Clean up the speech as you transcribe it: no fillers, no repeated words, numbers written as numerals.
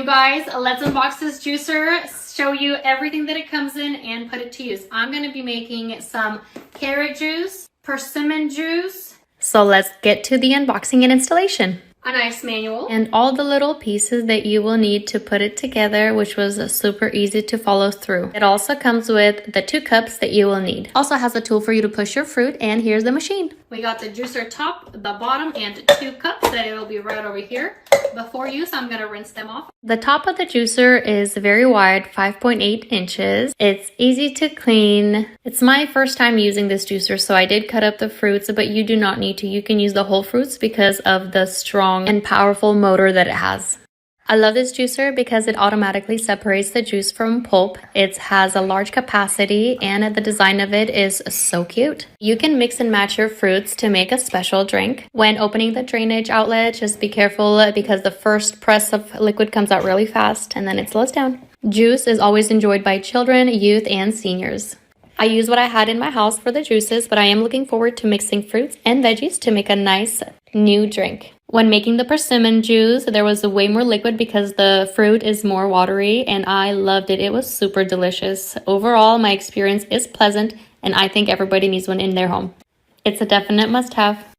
you guys, let's unbox this juicer, show you everything that it comes in, and put it to use. I'm going to be making some carrot juice, persimmon juice. So let's get to the unboxing and installation. A nice manual. And all the little pieces that you will need to put it together, which was super easy to follow through. It also comes with the 2 cups that you will need. Also has a tool for you to push your fruit, and here's the machine. We got the juicer top, the bottom, and 2 cups that it will be right over here. Before use, I'm gonna rinse them off. The top of the juicer is very wide, 5.8 inches. It's easy to clean. It's my first time using this juicer, so I did cut up the fruits, but you do not need to. You can use the whole fruits because of the strong and powerful motor that it has. I love this juicer because it automatically separates the juice from pulp. It has a large capacity and the design of it is so cute. You can mix and match your fruits to make a special drink. When opening the drainage outlet, just be careful because the first press of liquid comes out really fast and then it slows down. Juice is always enjoyed by children, youth, and seniors. I use what I had in my house for the juices, but I am looking forward to mixing fruits and veggies to make a nice new drink. When making the persimmon juice, there was way more liquid because the fruit is more watery, and I loved it. It was super delicious. Overall, my experience is pleasant, and I think everybody needs one in their home. It's a definite must-have.